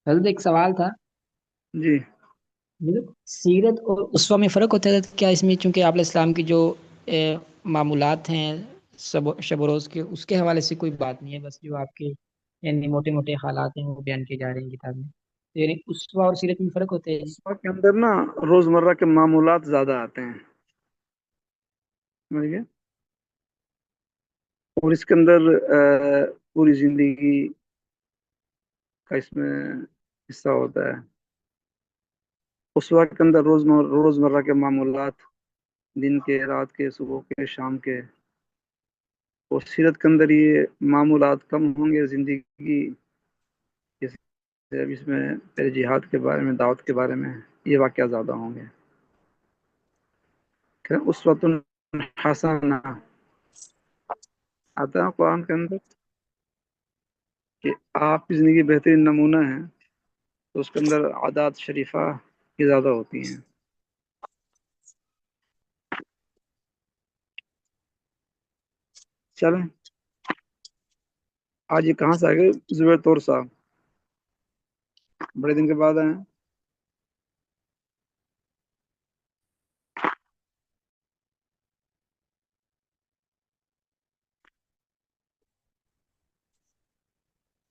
حضرت ایک سوال تھا، جی مطلب سیرت اور اسوہ میں فرق ہوتا ہے کیا اس میں؟ چونکہ آپ علیہ السلام کی جو معمولات ہیں شب و روز کے، اس کے حوالے سے کوئی بات نہیں ہے، بس جو آپ کے یعنی موٹے موٹے حالات ہیں وہ بیان کیے جا رہے ہیں کتاب میں، یعنی اسوہ اور سیرت میں فرق ہوتے ہیں جی؟ اس وقت کے اندر نا روزمرہ کے معمولات زیادہ آتے ہیں، سمجھ گئے؟ اور اس کے اندر پوری زندگی کا اس میں حصہ ہوتا ہے۔ اس وقت کے اندر روزمرہ کے معمولات، دن کے، رات کے، صبح کے، شام کے۔ اور سیرت کے اندر یہ معمولات کم ہوں گے، زندگی جیسے اب اس میں پہلے جہاد کے بارے میں، دعوت کے بارے میں یہ واقعہ زیادہ ہوں گے۔ اس وقت حسنہ آتا ہے قرآن کے اندر کہ آپ کی زندگی بہترین نمونہ ہے، تو اس کے اندر عادات شریفہ کی زیادہ ہوتی ہیں۔ چلیں، آج یہ کہاں سے آ گئے؟ زبیر طور صاحب بڑے دن کے بعد آئے ہیں۔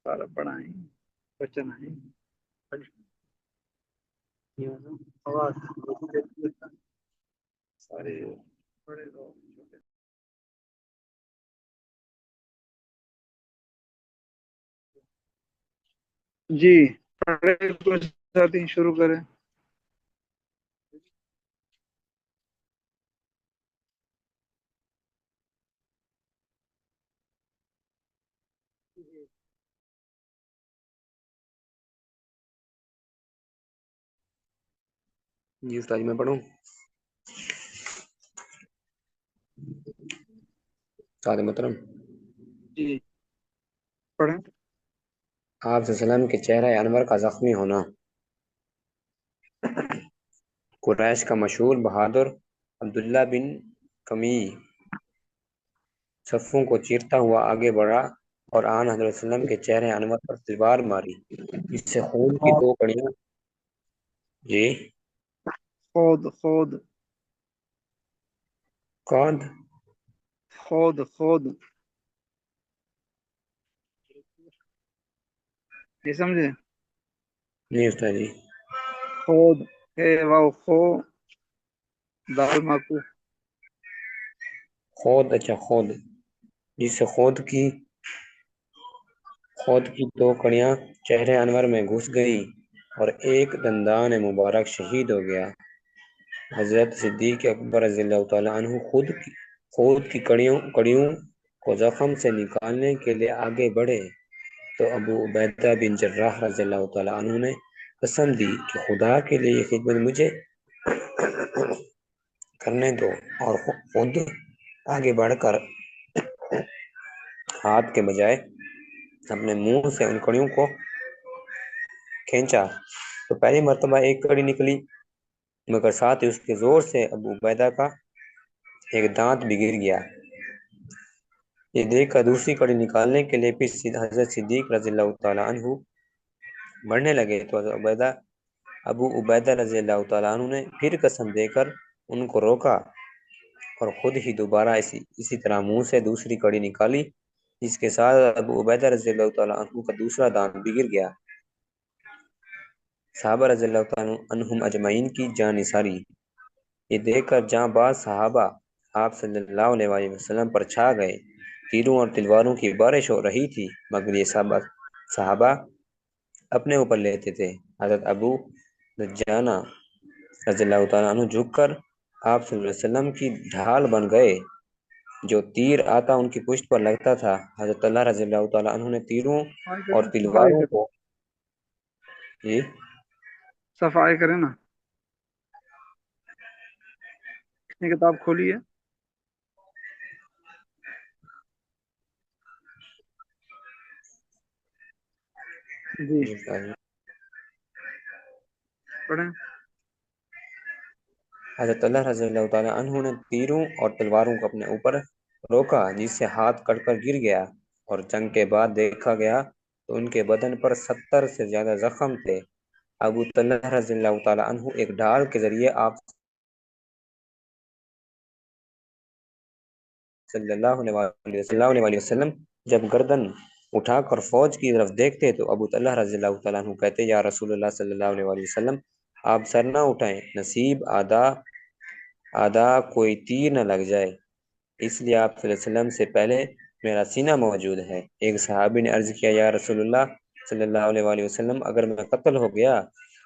سارا پڑھائیں بچن آئیں آواز سارے بڑے لوگ چھوٹے۔ جی پڑھے کچھ ساتھی شروع کریں۔ جی استاد جی، میں پڑھوں؟ استاد محترم، جی پڑھیں۔ آپ صلی اللہ علیہ وسلم کے چہرہ انور کا زخمی ہونا۔ قریش کا مشہور بہادر عبداللہ بن کمی صفوں کو چیرتا ہوا آگے بڑھا اور آن حضرت صلی اللہ علیہ وسلم کے چہرہ انور پر تلوار ماری، جس سے خون کی دو کڑیاں جی خود خود قاد خود خود یہ سمجھے؟ نہیں استاد جی، خود ہے واو خو دال ماکو۔ خود، اچھا خود، جس سے خود کی دو کڑیاں چہرے انور میں گھس گئی اور ایک دندان مبارک شہید ہو گیا۔ حضرت صدیق اکبر رضی اللہ تعالیٰ عنہ خود کی کڑیوں کو زخم سے نکالنے کے لیے آگے بڑھے تو ابو عبیدہ بن جراح رضی اللہ تعالیٰ عنہ نے قسم دی کہ خدا کے لیے یہ خدمت مجھے کرنے دو، اور خود آگے بڑھ کر ہاتھ کے بجائے اپنے منہ سے ان کڑیوں کو کھینچا تو پہلی مرتبہ ایک کڑی نکلی، مگر ساتھ ہی اس کے زور سے ابو عبیدہ کا ایک دانت بھی گر گیا۔ یہ دیکھ کر دوسری کڑی نکالنے کے لیے پھر حضرت صدیق رضی اللہ تعالیٰ عنہ بڑھنے لگے تو ابو عبیدہ رضی اللہ تعالیٰ عنہ نے پھر قسم دے کر ان کو روکا اور خود ہی دوبارہ اسی طرح منہ سے دوسری کڑی نکالی، جس کے ساتھ ابو عبیدہ رضی اللہ تعالیٰ عنہ کا دوسرا دانت بھی گر گیا۔ صحابہ رضی اللہ تعالیٰ عنہم اجمعین کی جان نثاری۔ یہ دیکھ کر جہاں بعض صحابہ آپ صلی اللہ علیہ وسلم پر چھا گئے، تیروں اور تلواروں کی بارش ہو رہی تھی، مگر یہ صحابہ اپنے اوپر لیتے تھے۔ حضرت ابو دجانہ رضی اللہ تعالیٰ عنہ جھک کر آپ صلی اللہ علیہ وسلم کی ڈھال بن گئے، جو تیر آتا ان کی پشت پر لگتا تھا۔ حضرت اللہ رضی اللہ تعالیٰ عنہ نے تیروں اور صفائی تلواروں کریں، کو جی صفائی کریں نا، اس نے کتاب کھولی ہے۔ جی پڑھیں۔ حضرت اللہ رضی اللہ تعالیٰ عنہ نے تیروں اور تلواروں کو اپنے اوپر روکا، جس سے ہاتھ کٹ کر گر گیا، اور جنگ کے بعد دیکھا گیا تو ان کے بدن پر 70 سے زیادہ زخم تھے۔ ابو طلحہ رضی اللہ تعالیٰ عنہ ایک ڈھال کے ذریعے آپ صلی اللہ علیہ وسلم جب گردن اٹھا کر فوج کی طرف دیکھتے تو ابو طلحہ رضی اللہ تعالیٰ عنہ کہتے یا رسول اللہ صلی اللہ علیہ وسلم آپ سر نہ اٹھائیں، نصیب آدھا کوئی تیر نہ لگ جائے، اس لیے آپ صلی اللہ علیہ وسلم سے پہلے میرا سینہ موجود ہے۔ ایک صحابی نے عرض کیا یا رسول اللہ صلی اللہ علیہ وسلم اگر میں قتل ہو گیا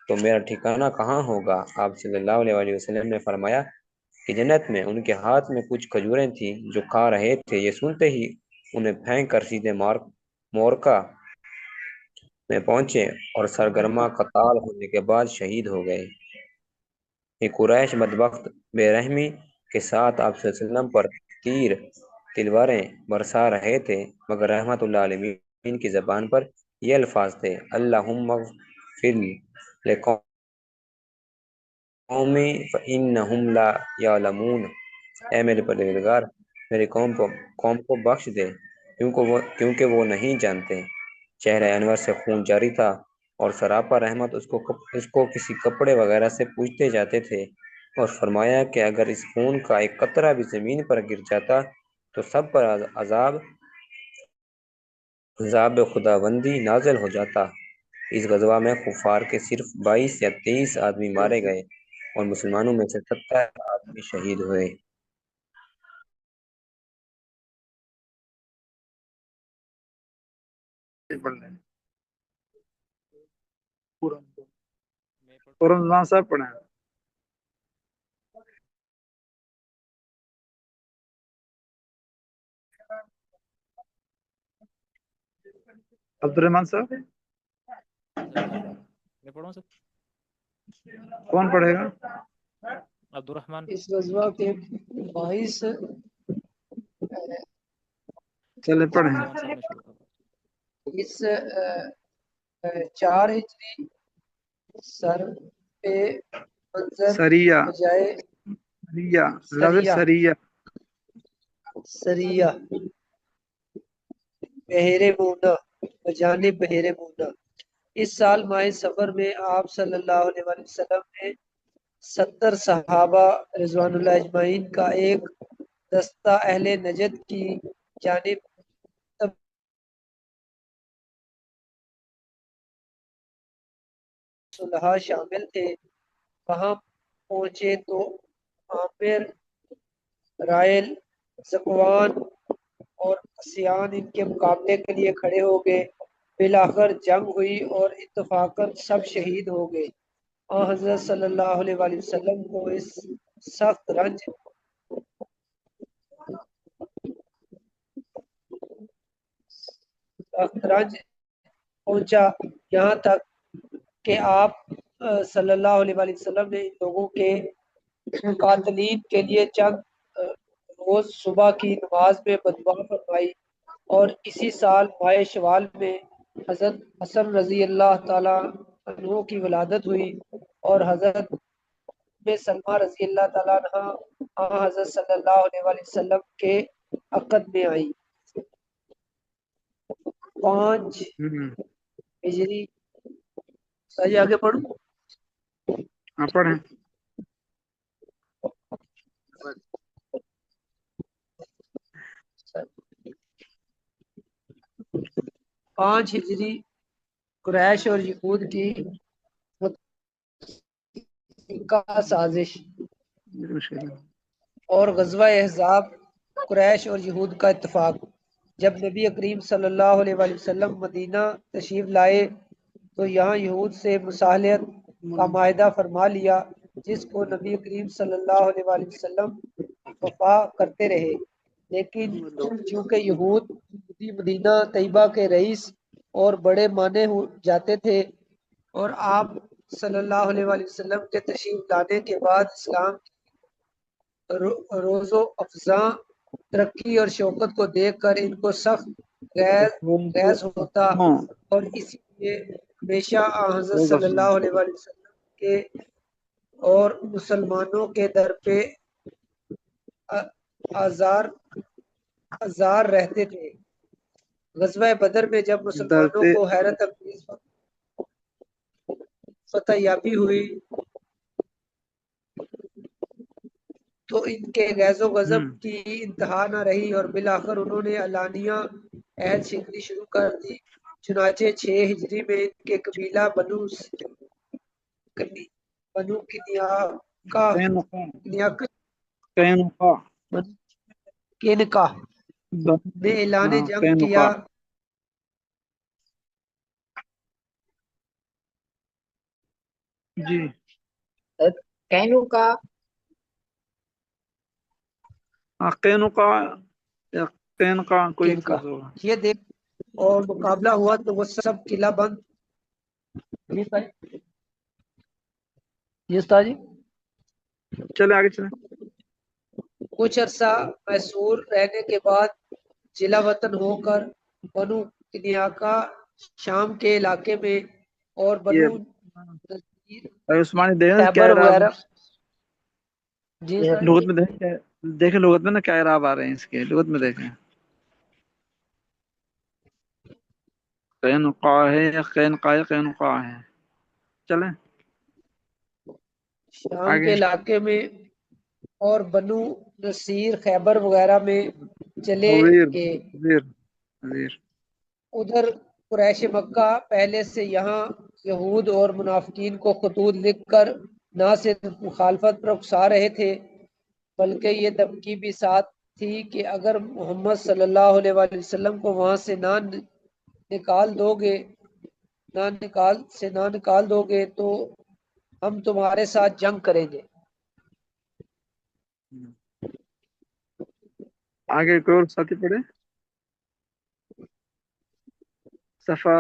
تو میرا ٹھکانہ کہاں ہوگا؟ آپ صلی اللہ علیہ وسلم نے فرمایا کہ جنت میں۔ ان کے ہاتھ میں کچھ کھجوریں تھیں جو کھا رہے تھے، یہ سنتے ہی انہیں پھینک کر سیدھے مورکا میں پہنچے اور سرگرما قتال ہونے کے بعد شہید ہو گئے۔ یہ قریش بدبخت بے رحمی کے ساتھ آپ صلی اللہ علیہ وسلم پر تیر تلواریں برسا رہے تھے، مگر رحمت اللہ عالمین کی زبان پر یہ الفاظ تھے اللہم اغفر لقومی فإنہم لا یعلمون، اے میرے پروردگار میری قوم کو بخش دے کیونکہ وہ نہیں جانتے۔ چہرہ انور سے خون جاری تھا اور سراپا رحمت اس کو کسی کپڑے وغیرہ سے پوچھتے جاتے تھے، اور فرمایا کہ اگر اس خون کا ایک قطرہ بھی زمین پر گر جاتا تو سب پر عذاب خداوندی نازل ہو جاتا۔ اس غزوہ میں کفار کے صرف 22 یا 23 آدمی مارے گئے اور مسلمانوں میں سے 70 آدمی شہید ہوئے۔ رمضان صاحب پڑھیں۔ عبد الرحمان صاحب میں پڑھوں سر؟ کون پڑھے گا؟ عبد الرحمن۔ اس غزوہ کے 22 چلے پڑھیں۔ رضوان صاحب نے شروع کرا۔ اس 4 ہجری سر پہ منظر سریہ بجائے لفظ سریہ سریہ بحیرے مونا بجانب بحیرے مونا۔ اس سال ماہ سفر میں آپ صلی اللہ علیہ وسلم نے 70 صحابہ رضوان اللہ اجمعین کا ایک دستہ اہل نجد کی جانب صلحاء شامل تھے۔ وہاں پہنچے تو عامر، رائل، زکوان اور قسیان ان کے مقابلے کے لیے کھڑے ہو گئے۔ بالآخر جنگ ہوئی اور اتفاقاً سب شہید ہو گئے۔ حضرت صلی اللہ علیہ وآلہ وسلم کو اس سخت رنج پہنچا، یہاں تک کہ آپ صلی اللہ علیہ وآلہ وسلم نے ان لوگوں کے قاتلین کے لیے چند روز صبح کی نماز میں بددعا فرمائی۔ اور اسی سال ماہ شوال میں حضرت حسن رضی اللہ تعالیٰ عنہ کی ولادت ہوئی اور حضرت سلمہ رضی اللہ تعالیٰ عنہ حضرت صلی اللہ علیہ وآلہ وسلم کے عقد میں آئی۔ 5 ہجری آگے پڑھوں؟ ہاں پڑھیں۔ 5 ہجری قریش اور یہود کی کا سازش اور غزوہ احزاب، قریش اور یہود کا اتفاق۔ جب نبی کریم صلی اللہ علیہ وآلہ وسلم مدینہ تشریف لائے تو یہاں یہود سے مصالحت کا معاہدہ فرما لیا، جس کو نبی کریم صلی اللہ علیہ وآلہ وسلم وفا کرتے رہے، لیکن چونکہ یہود مدینہ طیبہ کے رئیس اور بڑے مانے ہو جاتے تھے، اور آپ صلی اللہ علیہ وآلہ وسلم کے تشریف لانے کے بعد اسلام روز و افزاں ترقی اور شوکت کو دیکھ کر ان کو سخت غیظ ہوتا، اور اسی لیے ہمیشہ حضرت صلی اللہ علیہ وآلہ وسلم کے اور مسلمانوں کے در پہ آزار رہتے تھے۔ غزوہ بدر میں جب مسلمانوں ڈرتے کو حیرت انگیز فتح یابی ہوئی تو ان کے غیظ و غضب ہوں کی انتہا نہ رہی اور بالآخر انہوں نے علانیہ عہد شکنی شروع کر دی۔ چنانچہ 6 ہجری میں ان کے قبیلہ بنو قینقاع کنیکا نے اعلان ہاں جنگ کیا۔ قینقاع جی کینو کا ہاں قینقاع یا قینقاع کوئی کن کا لفظ ہوگا یہ دیکھ اور مقابلہ ہوا تو وہ سب قلعہ بند جی استاد جی چلے آگے چلیں کچھ عرصہ میسور رہنے کے بعد جلا وطن ہو کر بنو کنیاکا شام کے علاقے میں اور یہ بنو نذیر عثمانی دیکھیں کیا خیبر اعراب وغیرہ جی استاد لغت جی میں دیکھیں لغت میں نا کیا اعراب آ رہے ہیں اس کے لغت میں دیکھیں قینقاع ہے یا قینقاع قینقاع ہے چلیں شام آگے کے علاقے میں اور بنو نصیر خیبر وغیرہ میں چلے وزیر گئے۔ وزیر ادھر قریش مکہ پہلے سے یہاں یہود اور منافقین کو خطوط لکھ کر نہ صرف مخالفت پر اکسا رہے تھے بلکہ یہ دھمکی بھی ساتھ تھی کہ اگر محمد صلی اللہ علیہ وآلہ وسلم کو وہاں سے نہ نکال دو گے تو ہم تمہارے ساتھ جنگ کریں گے۔ آگے ایک اور ساتھی پڑھے صفحہ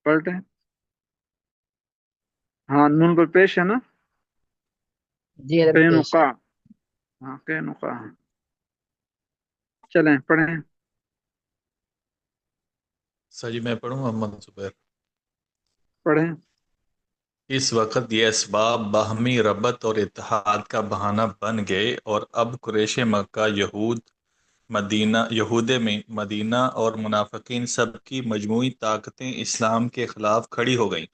پلٹیں ہاں نون پر پیش ہے نا جی حضرت پیش ہے۔ قینقاع ہاں قینقاع چلیں پڑھیں سر جی میں پڑھوں محمد زبیر۔ پڑھیں اس وقت یہ اسباب باہمی ربط اور اتحاد کا بہانہ بن گئے اور اب قریش مکہ یہود مدینہ اور منافقین سب کی مجموعی طاقتیں اسلام کے خلاف کھڑی ہو گئیں۔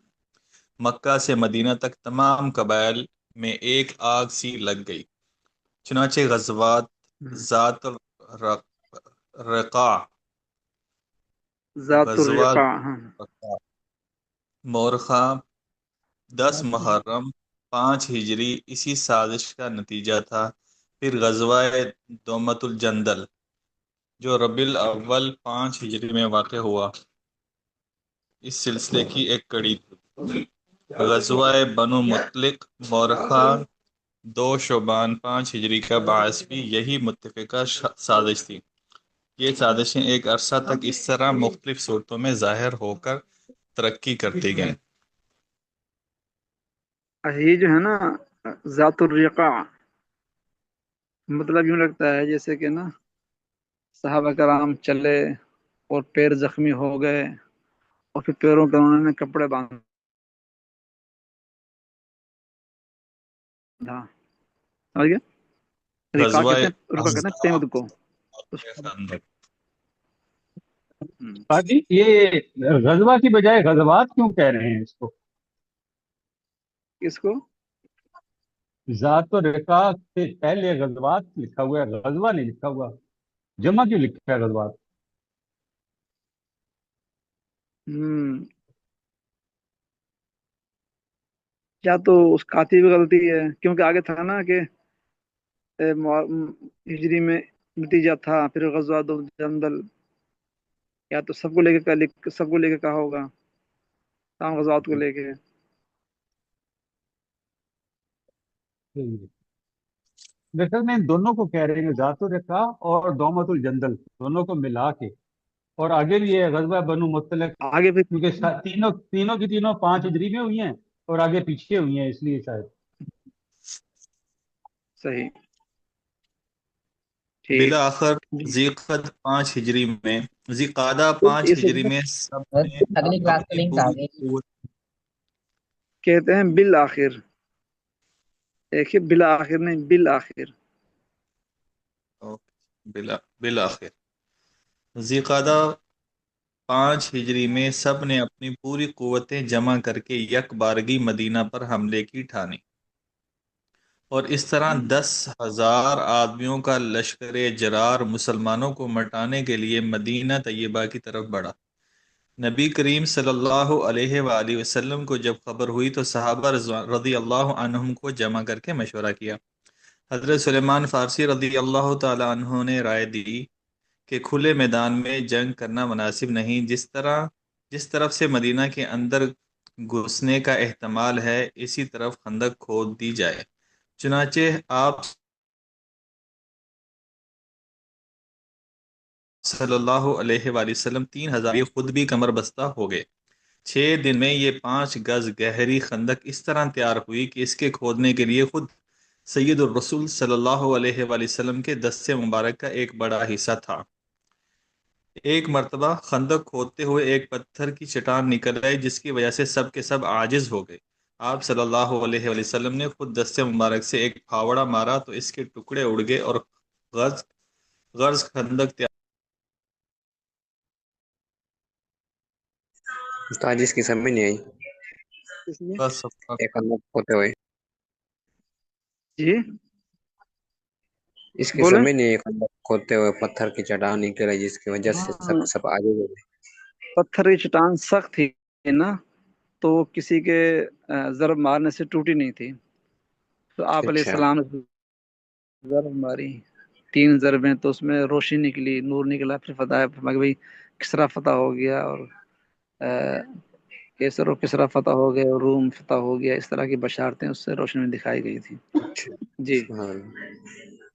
مکہ سے مدینہ تک تمام قبائل میں ایک آگ سی لگ گئی۔ چنانچہ غزوات ذات الرقاع ذات غزوہ الرقاع ہاں مورخہ 10 محرم 5 ہجری اسی سازش کا نتیجہ تھا۔ پھر غزوہ دومت الجندل جو ربیع الاول 5 ہجری میں واقع ہوا اس سلسلے کی ایک کڑی تھی۔ غزوہ بنو مطلق مورخہ 2 شعبان 5 ہجری کا باعث بھی یہی متفقہ سازش تھی۔ یہ سازشیں ایک عرصہ تک اس طرح مختلف صورتوں میں ظاہر ہو کر ترقی کرتی گئیں۔ اچھا یہ جو ہے نا ذات الرقاع مطلب یوں لگتا ہے جیسے کہ نا صحابہ کرام چلے اور پیر زخمی ہو گئے اور پھر پیروں پہ انہوں نے کپڑے باندھا سمجھ گئے رقاع غزوہ رقاع کہتے ہیں پیمد کو خندق جی یہ غزوہ کی بجائے غزوات کیوں کہہ رہے ہیں اس کو؟ کس کو ذات و رقاع سے پہلے غزوات لکھا ہوا ہے، غزوہ نہیں لکھا ہوا، جمع کیوں لکھا ہے غزوات؟ یا تو اس کاتب کی غلطی ہے کیونکہ آگے تھا نا کہ ہجری میں نتیجہ تھا پھر غزوہ جندل یا تو سب کو لے کے کہا ہوگا تمام غزوات کو لے کے دراصل میں ان دونوں کو کہہ رہے ہیں، ذات الرقاع اور دومت الجندل دونوں کو ملا کے، اور آگے بھی ہے غزوہ بنو مطلق آگے پھر کیونکہ تینوں کی تینوں 5 ہجری میں ہوئی ہیں اور آگے پیچھے ہوئی ہیں، اس لیے شاید صحیح ٹھیک بالآخر جی ذی قعدہ 5 اسے ہجری میں سب نے اگلی کلاس کا اپنی لنک آ پوری گئی۔ قوت کہتے ہیں بالآخر ایک ہی بالآخر نہیں بالآخر بالآخر ذیقعدہ 5 ہجری میں سب نے اپنی پوری قوتیں جمع کر کے یک بارگی مدینہ پر حملے کی ٹھانی، اور اس طرح 10,000 آدمیوں کا لشکر جرار مسلمانوں کو مٹانے کے لیے مدینہ طیبہ کی طرف بڑھا۔ نبی کریم صلی اللہ علیہ وآلہ وسلم کو جب خبر ہوئی تو صحابہ رضی اللہ عنہم کو جمع کر کے مشورہ کیا۔ حضرت سلیمان فارسی رضی اللہ تعالی عنہ نے رائے دی کہ کھلے میدان میں جنگ کرنا مناسب نہیں، جس طرف سے مدینہ کے اندر گھسنے کا احتمال ہے اسی طرف خندق کھود دی جائے۔ چنانچہ آپ صلی اللہ علیہ وآلہ وسلم 3,000 خود بھی کمر بستہ ہو گئے۔ 6 دن میں یہ 5 گز گہری خندق اس طرح تیار ہوئی کہ اس کے کھودنے کے لیے خود سید الرسول صلی اللہ علیہ وآلہ وسلم کے دست مبارک کا ایک بڑا حصہ تھا۔ ایک مرتبہ خندق کھودتے ہوئے ایک پتھر کی چٹان نکل آئی جس کی وجہ سے سب کے سب عاجز ہو گئے۔ آپ صلی اللہ علیہ وآلہ وسلم نے خود دست مبارک سے ایک پھاوڑا مارا تو اس کے ٹکڑے اڑ گئے اور غرض خندق تیار۔ استاد جس کی سمجھ نہیں آئی اس میں بس ایک خندق ہوتے ہوئے، جی اس کی بولے سمجھ نہیں آئی، خندق کھودتے ہوئے پتھر کی چٹان نکل آئی جس کی وجہ سے ہاں سب آگے ہو گئے۔ پتھر کی چٹان سخت تھی نا، تو وہ کسی کے ضرب مارنے سے ٹوٹی نہیں تھی، تو آپ علیہ اچھا السلام نے ضرب ماری 3 ضربیں، تو اس میں روشنی نکلی، نور نکلا، پھر فتح فرما کہ بھائی کسرا فتح ہو گیا، اور کیسر و کسرا فتح ہو گئے، اور روم فتح ہو گیا، اس طرح کی بشارتیں اس سے روشنی میں دکھائی گئی تھی۔ اچھا جی سبحان اللہ۔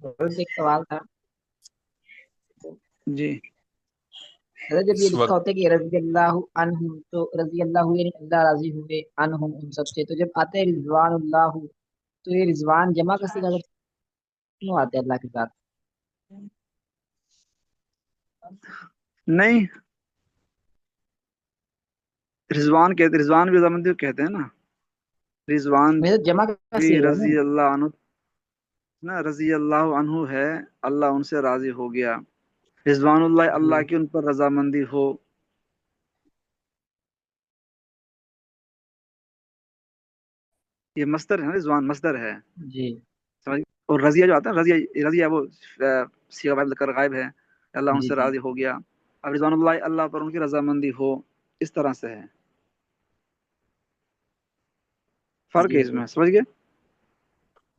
حضرت ایک سوال تھا، جی حضرت جب یہ اس لکھا وقت ہوتا ہے کہ رضی اللہ عنہ، تو رضی اللہ یعنی اللہ راضی ہوئے، عنہم ان سب سے، تو جب آتے ہیں رضوان اللہ، تو یہ رضوان جمع کا صیغہ کیوں آتا ہے اللہ کے ساتھ؟ نہیں، رضوان کہتے، رضوان بھی رضامندی کہتے ہیں نا، رضوان میں تو جمع کا بھی صیغہ ہے نا۔ رضی اللہ عنہ نا، رضی اللہ عنہ ہے اللہ ان سے راضی ہو گیا، رضوان اللہ جی اللہ کی ان پر رضامندی ہو۔ یہ مصدر ہے نا، رضوان مصدر ہے، جی سمجھ؟ اور رضیہ جو آتا ہے، رضیہ رضیہ وہ صیغہ فاعل کر غائب ہے، اللہ ان جی سے جی راضی ہو گیا، اب رضوان اللہ اللہ پر ان کی رضامندی ہو، اس طرح سے ہے، فرق جی ہے اس میں، سمجھ گئے؟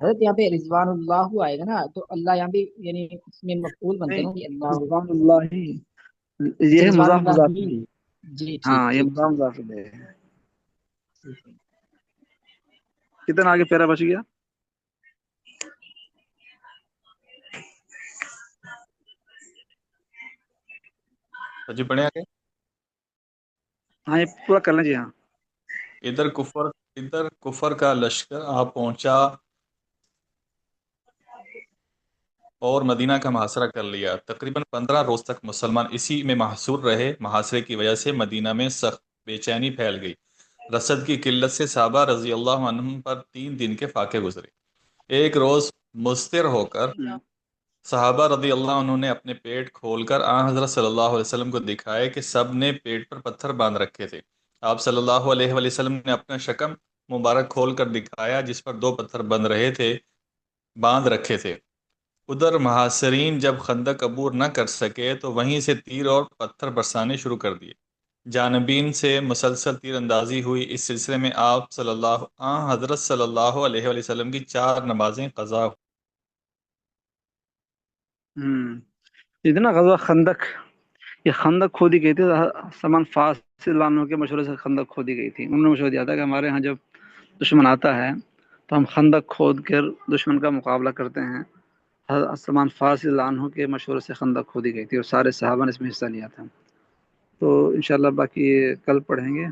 حضرت یہاں پہ رضوان اللہ آئے گا نا، تو اللہ یہاں پہ یعنی اس میں مفعول بنتے نہیں، ہیں نا کہ اللہ، رضوان اللہ ہی، یہ اچھا ہے رضوان مضاف اللہ مضاف ہی، الیہ، جی ٹھیک ہاں یہ ٹھیک مضاف ٹھیک مضاف الیہ ہے۔ ٹھیک ہے۔ کتنا آگے پیرا بچ گیا؟ جی پڑھیں آگے۔ ہاں یہ پورا کر لیں جی، ہاں ادھر کفر کا لشکر آ پہنچا اور مدینہ کا محاصرہ کر لیا۔ تقریباً 15 روز تک مسلمان اسی میں محصور رہے۔ محاصرے کی وجہ سے مدینہ میں سخت بے چینی پھیل گئی۔ رسد کی قلت سے صحابہ رضی اللہ عنہم پر 3 دن کے فاقے گزرے۔ ایک روز مضطر ہو کر صحابہ رضی اللہ عنہ نے اپنے پیٹ کھول کر آن حضرت صلی اللہ علیہ وسلم کو دکھائے کہ سب نے پیٹ پر پتھر باندھ رکھے تھے۔ آپ صلی اللہ علیہ وآلہ وسلم نے اپنا شکم مبارک کھول کر دکھایا جس پر 2 پتھر باندھ رکھے تھے۔ ادھر محاصرین جب خندق عبور نہ کر سکے تو وہیں سے تیر اور پتھر برسانے شروع کر دیے۔ جانبین سے مسلسل تیر اندازی ہوئی۔ اس سلسلے میں آپ حضرت صلی اللہ علیہ وآلہ وسلم کی 4 نمازیں قضا ہوئیں۔ یہ نا غزوہ خندق، یہ خندق کھودی گئی تھی، سلمان فارسی عنہ کے مشورے سے خندق کھودی گئی تھی۔ انہوں نے مشورہ دیا تھا کہ ہمارے ہاں جب دشمن آتا ہے تو ہم خندق کھود کر دشمن کا مقابلہ کرتے ہیں۔ حضرت سلمان فارسی عنہ کے مشورے سے خندق کھودی گئی تھی اور سارے صحابہ نے اس میں حصہ لیا تھا۔ تو انشاءاللہ باقی کل پڑھیں گے۔